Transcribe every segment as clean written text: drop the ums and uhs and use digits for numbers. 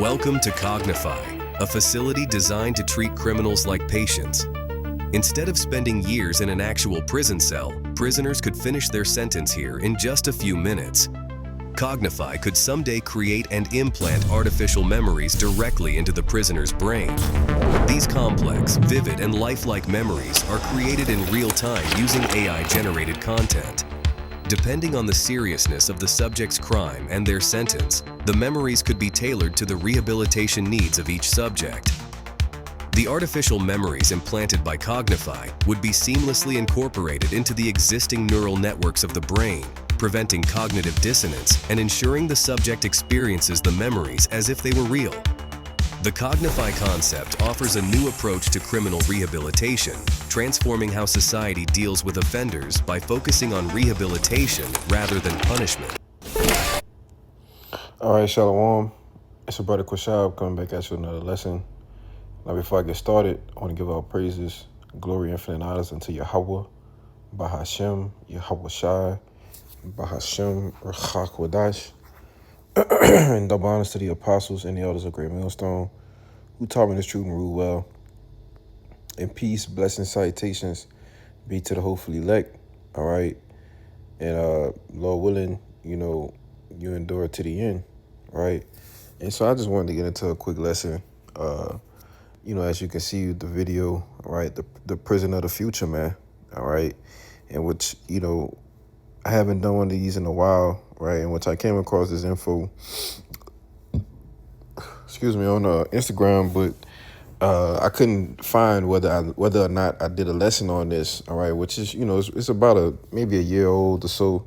Welcome to Cognify, a facility designed to treat criminals like patients. Instead of spending years in an actual prison cell, prisoners could finish their sentence here in just a few minutes. Cognify could someday create and implant artificial memories directly into the prisoner's brain. These complex, vivid, and lifelike memories are created in real time using AI-generated content. Depending on the seriousness of the subject's crime and their sentence, the memories could be tailored to the rehabilitation needs of each subject. The artificial memories implanted by Cognify would be seamlessly incorporated into the existing neural networks of the brain, preventing cognitive dissonance and ensuring the subject experiences the memories as if they were real. The Cognify concept offers a new approach to criminal rehabilitation, transforming how society deals with offenders by focusing on rehabilitation rather than punishment. All right, Shalom. It's your brother Quashab coming back at you with another lesson. Now, before I get started, I want to give all praises, glory, infinite honors unto Yahweh, Bahashem, Yahweh Shai, Bahashem, Rachak Wadash, and double honors to the apostles and the elders of Great Millstone, who taught me this truth and rule well. And peace, blessings, salutations be to the hopefully elect, all right? And Lord willing, you endure to the end, right? And so I just wanted to get into a quick lesson. As you can see the video, right, the prison of the future, man, all right, in which, I haven't done one of these in a while, right, in which I came across this info, on Instagram, but I couldn't find whether or not I did a lesson on this, all right, which is, it's about maybe a year old or so,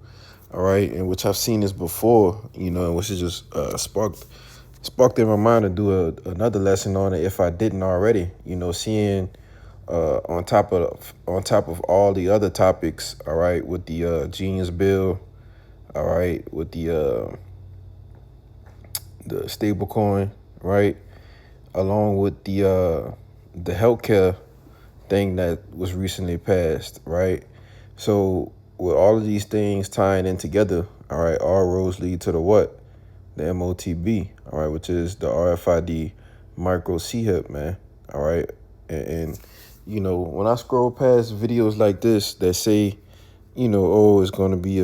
all right, in which I've seen this before, which is just sparked in my mind to do another lesson on it if I didn't already, seeing on top of all the other topics, all right, with the Genius Bill, all right, with the stable coin, right, along with the healthcare thing that was recently passed, right? So with all of these things tying in together, all right, all roads lead to the what? The M.O.T.B, all right, which is the RFID micro C-hip, man, all right? And when I scroll past videos like this that say, it's going to be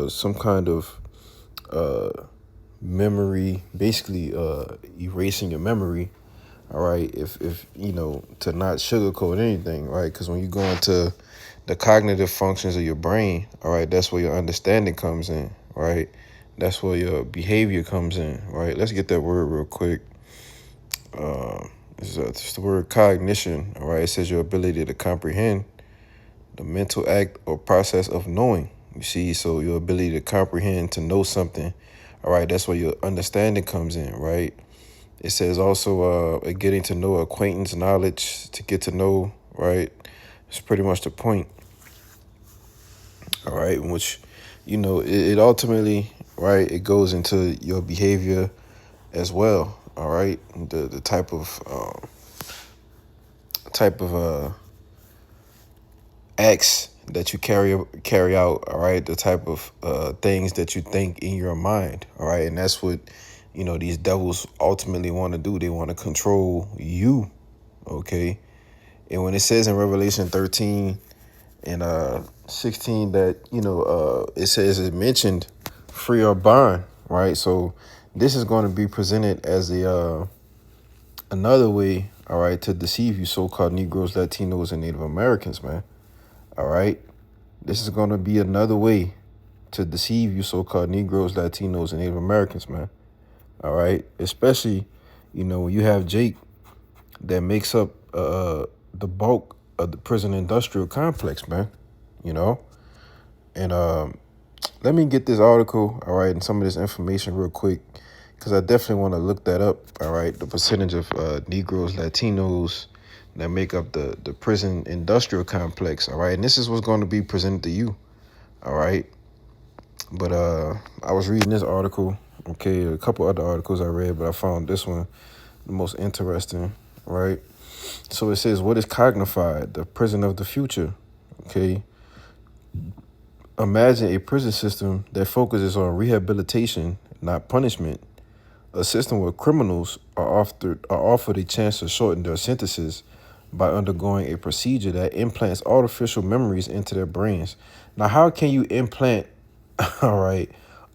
some kind of memory, basically erasing your memory, all right, if to not sugarcoat anything, right? Because when you go into the cognitive functions of your brain, all right, that's where your understanding comes in, right? That's where your behavior comes in, right? Let's get that word real quick. It's the word cognition, all right? It says your ability to comprehend the mental act or process of knowing. You see, so your ability to comprehend, to know something, all right? That's where your understanding comes in, right? It says also getting to know, acquaintance, knowledge, to get to know, right? It's pretty much the point, all right? In which, it ultimately, right, it goes into your behavior as well, all right? The type of acts that you carry out, all right? The type of things that you think in your mind, all right? And that's what, these devils ultimately want to do. They want to control you, okay? And when it says in Revelation 13 and 16 that, it mentioned free or bond, right? So this is going to be presented as another way, all right, to deceive you so-called Negroes, Latinos, and Native Americans, man. All right. This is going to be another way to deceive you so-called Negroes, Latinos, and Native Americans, man. All right. Especially, when you have Jake that makes up the bulk of the prison industrial complex, man, And let me get this article, all right, and some of this information real quick, because I definitely want to look that up, all right, the percentage of Negroes, Latinos that make up the prison industrial complex, all right, and this is what's going to be presented to you, all right. But I was reading this article, okay, a couple other articles I read, but I found this one the most interesting, right? So it says, what is Cognified, the prison of the future, okay? Imagine a prison system that focuses on rehabilitation, not punishment, a system where criminals are offered a chance to shorten their sentences by undergoing a procedure that implants artificial memories into their brains. Now, how can you implant, all right,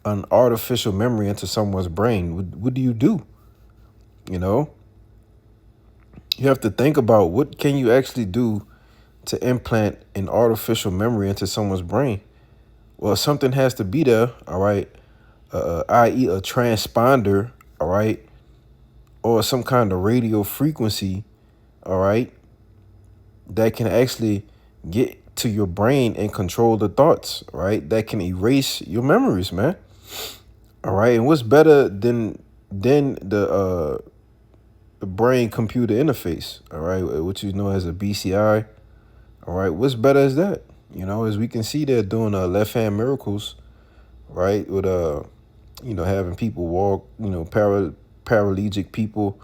an artificial memory into someone's brain? What do you do? You know, you have to think about what can you actually do to implant an artificial memory into someone's brain. Well, something has to be there, all right, i.e. a transponder, all right, or some kind of radio frequency, all right, that can actually get to your brain and control the thoughts, right? That can erase your memories, man. All right. And what's better than the brain computer interface, all right, which you know as a BCI. All right. What's better is that? You know, as we can see, they're doing left hand miracles, right? With having people walk, paraplegic people,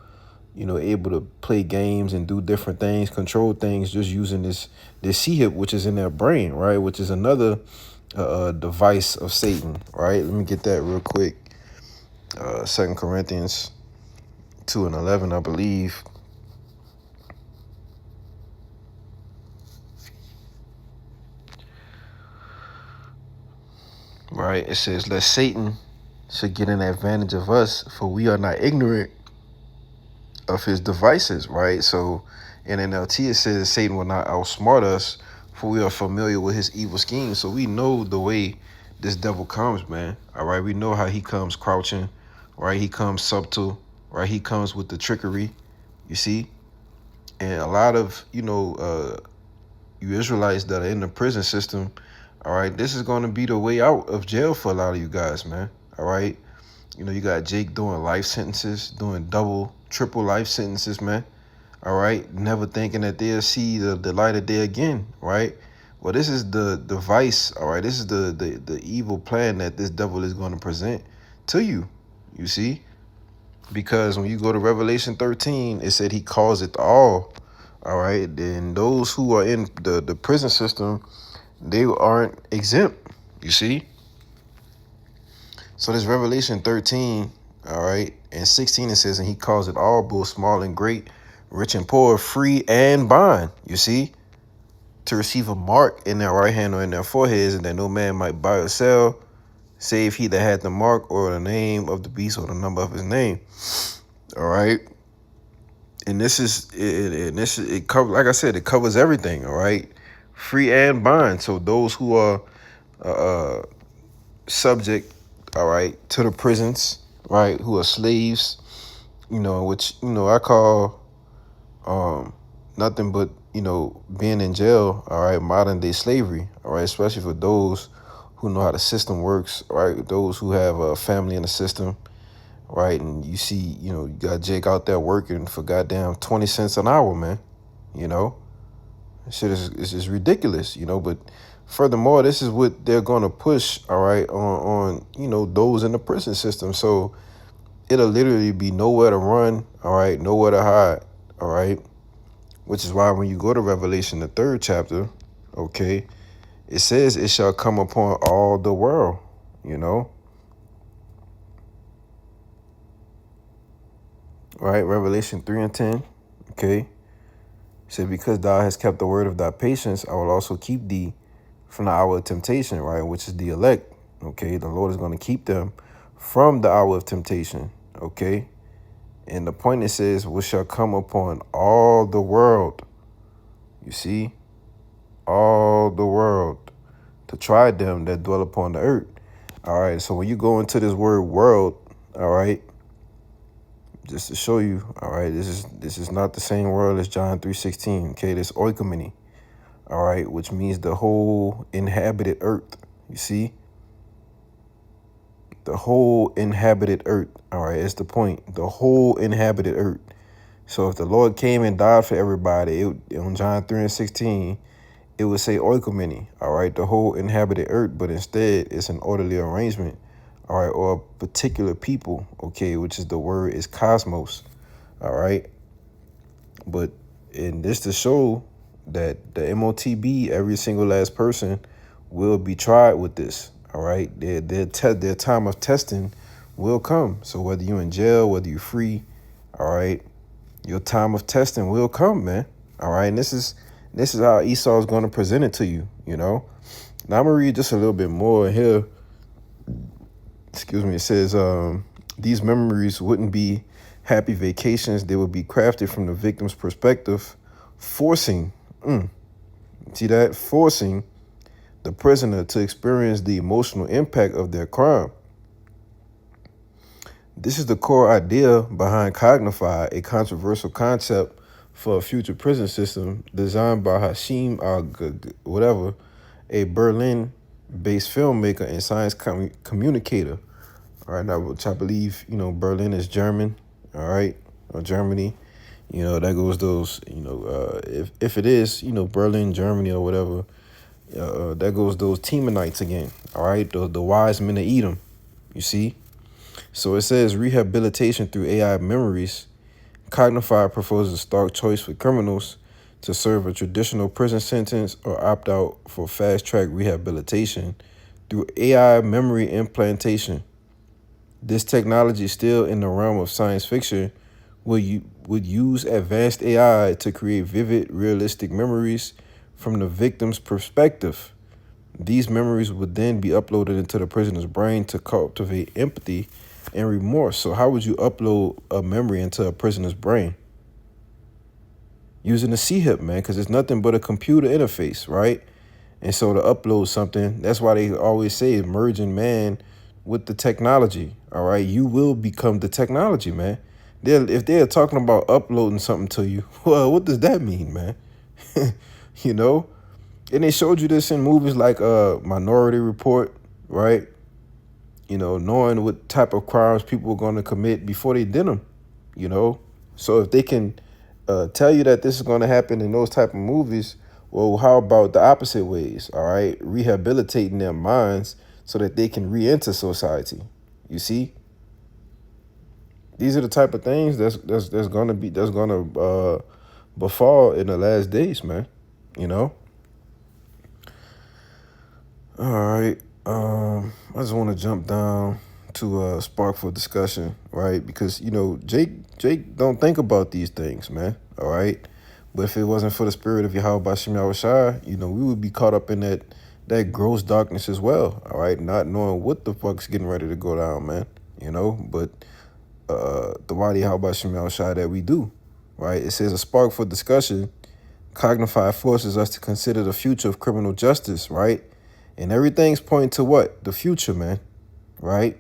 able to play games and do different things, control things, just using this C-hip, which is in their brain, right? Which is another device of Satan, right? Let me get that real quick. 2 Corinthians 2:11, I believe. Right? It says, "Lest Satan should get an advantage of us, for we are not ignorant of his devices," right? So in NLT, it says Satan will not outsmart us, for we are familiar with his evil schemes. So we know the way this devil comes, man. All right. We know how he comes crouching, right? He comes subtle, right? He comes with the trickery, you see? And a lot of, you Israelites that are in the prison system, all right, this is going to be the way out of jail for a lot of you guys, man. All right. You got Jake doing life sentences, doing double, triple life sentences, man. All right. Never thinking that they'll see the light of day again, right? Well, this is the device, all right? This is the evil plan that this devil is going to present to you, you see? Because when you go to Revelation 13, it said he calls it all right? And those who are in the prison system, they aren't exempt, you see? So this Revelation 13, all right, and 16, it says, "And he calls it all, both small and great, rich and poor, free and bond," you see, "to receive a mark in their right hand or in their foreheads, and that no man might buy or sell, save he that had the mark or the name of the beast or the number of his name." All right. And it covers, like I said, it covers everything. All right. Free and bond. So those who are subject, all right, to the prisons, right, who are slaves, which, I call nothing but, being in jail, all right, modern day slavery, all right, especially for those who know how the system works, right, those who have a family in the system, right, and you see, you got Jake out there working for goddamn 20 cents an hour, man, shit is just ridiculous, but furthermore, this is what they're going to push, all right, on those in the prison system. So it'll literally be nowhere to run, all right, nowhere to hide, all right, which is why when you go to Revelation, the 3rd chapter, okay, it says it shall come upon all the world, right? Revelation 3:10, okay, said, "Because thou hast kept the word of thy patience, I will also keep thee from the hour of temptation," right, which is the elect, okay? The Lord is going to keep them from the hour of temptation, okay? And the point, it says, "which shall come upon all the world," you see, all the world, to try them that dwell upon the earth. All right, so when you go into this word world, all right, just to show you, all right, this is not the same world as John 3:16, okay? This oikoumene, all right, which means the whole inhabited earth, you see? The whole inhabited earth, all right, it's the point, the whole inhabited earth. So if the Lord came and died for everybody, on John 3:16, it would say oikoumene, all right, the whole inhabited earth, but instead it's an orderly arrangement, all right, or a particular people, okay, which is the word is cosmos, all right. But in this to show that the M.O.T.B, every single last person will be tried with this, all right. Their time of testing will come. So whether you're in jail, whether you're free, all right, your time of testing will come, man. All right, and this is how Esau is going to present it to you. Now I'm gonna read just a little bit more here. Excuse me. It says these memories wouldn't be happy vacations. They would be crafted from the victim's perspective, forcing. See that? Forcing the prisoner to experience the emotional impact of their crime. This is the core idea behind Cognify, a controversial concept for a future prison system designed by Hashim whatever, a Berlin-based filmmaker and science communicator. All right, now which I believe Berlin is German. All right, or Germany. That goes those. If it is Berlin, Germany, or whatever, that goes those Temanites again. All right, the wise men of Edom. You see. So it says rehabilitation through AI memories. Cognify proposes a stark choice for criminals to serve a traditional prison sentence or opt out for fast-track rehabilitation through AI memory implantation. This technology, still in the realm of science fiction, would use advanced AI to create vivid, realistic memories from the victim's perspective. These memories would then be uploaded into the prisoner's brain to cultivate empathy and remorse. So how would you upload a memory into a prisoner's brain? Using a C-hip, man, because it's nothing but a computer interface, right? And so to upload something, that's why they always say merging man with the technology, all right? You will become the technology, man. If they're talking about uploading something to you, well, what does that mean, man? you know? And they showed you this in movies like Minority Report, right? Knowing what type of crimes people were going to commit before they did them, So if they can tell you that this is going to happen in those type of movies, well, how about the opposite ways, all right? Rehabilitating their minds so that they can re-enter society. You see? These are the type of things that's going to befall in the last days, man. All right. I just want to jump down to spark for discussion, right? Because Jake don't think about these things, man. All right. But if it wasn't for the spirit of Yahweh Bashim Yahushai, we would be caught up in that gross darkness as well. All right, not knowing what the fuck's getting ready to go down, man. But the Wadi Yahweh Bashim Yahushai that we do, right? It says a spark for discussion. Cognify forces us to consider the future of criminal justice, right? And everything's pointing to what? The future, man, right?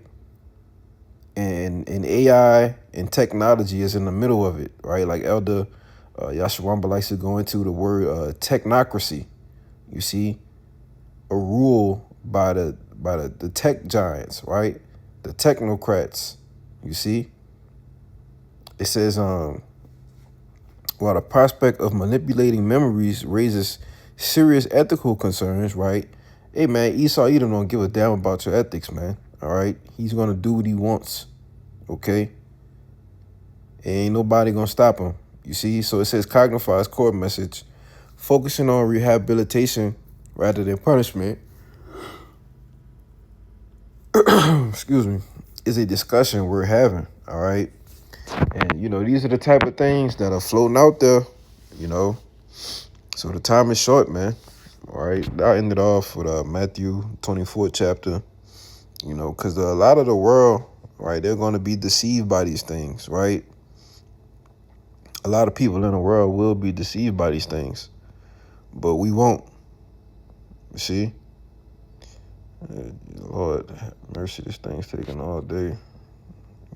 And AI and technology is in the middle of it, right? Like Elder Yashawamba likes to go into the word technocracy. You see, a rule by the tech giants, right? The technocrats. You see, it says while the prospect of manipulating memories raises serious ethical concerns, right? Hey, man, Esau Edom don't give a damn about your ethics, man. All right? He's going to do what he wants, okay? Ain't nobody going to stop him. You see? So it says Cognify's core message, focusing on rehabilitation rather than punishment, excuse me, is a discussion we're having, all right? And, these are the type of things that are floating out there, So the time is short, man. All right, I ended off with Matthew 24 chapter, because a lot of the world, right, they're going to be deceived by these things, right? A lot of people in the world will be deceived by these things, but we won't. You see? Lord, have mercy, this thing's taking all day.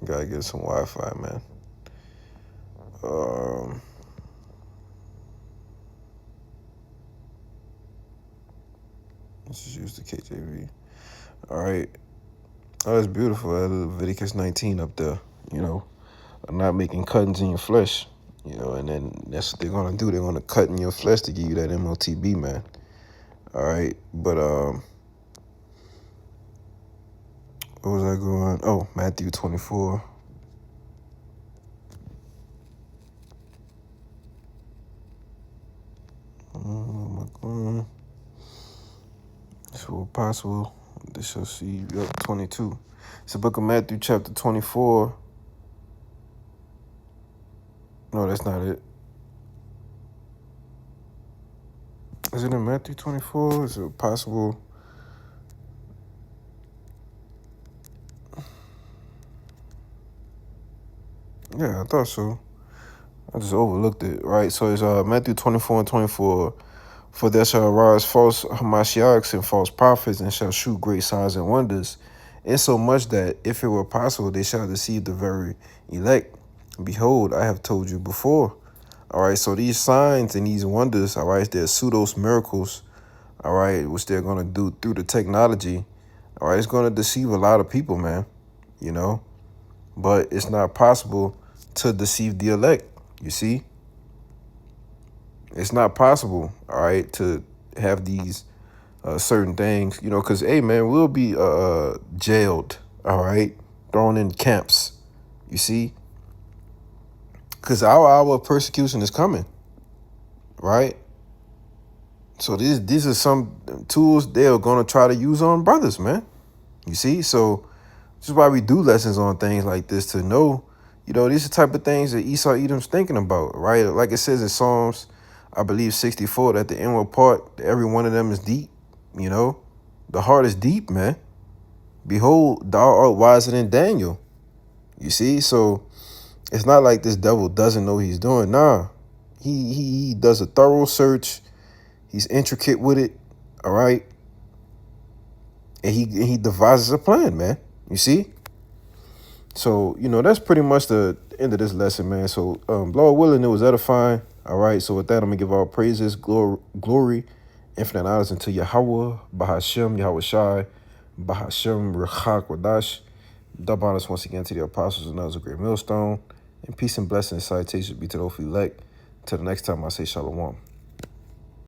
Gotta get some Wi-Fi, man. Let's just use the KJV. All right. Oh, that's beautiful. Leviticus 19 up there, not making cuttings in your flesh, and then that's what they're going to do. They're going to cut in your flesh to give you that M.O.T.B, man. All right. But what was I going? Oh, Matthew 24. Oh, my God. So possible. This shall see, yup, 22. It's the book of Matthew, chapter 24. No, that's not it. Is it in Matthew 24? Is it possible? Yeah, I thought so. I just overlooked it, right? So it's Matthew 24 and 24. For there shall arise false Hamashiachs and false prophets, and shall shew great signs and wonders, insomuch that, if it were possible, they shall deceive the very elect. Behold, I have told you before. All right, so these signs and these wonders, all right, they're pseudos miracles, all right, which they're going to do through the technology. All right, it's going to deceive a lot of people, man, you know, but it's not possible to deceive the elect, you see. It's not possible, all right, to have these certain things, you know, because, hey, man, we'll be jailed, all right, thrown in camps, you see, because our hour of persecution is coming, right? So these are some tools they're going to try to use on brothers, man, you see. So this is why we do lessons on things like this, to know, you know, these are the type of things that Esau Edom's thinking about, right? Like it says in Psalms, I believe 64, that the inward part, every one of them is deep, you know. The heart is deep, man. Behold, thou art wiser than Daniel, you see. So it's not like this devil doesn't know what he's doing. Nah, he does a thorough search. He's intricate with it, all right? And he devises a plan, man, you see. So, you know, that's pretty much the end of this lesson, man. So, Lord willing, it was edifying. All right. So with that, I'm going to give all praises, glory, infinite honors unto Yahweh, Bahashem, Yahweh Shai, Bahashem, Rechak, Wadash. Double honors once again to the apostles and others of Great Millstone. And peace and blessings and salutations be to those who elect. Till the next time, I say shalom.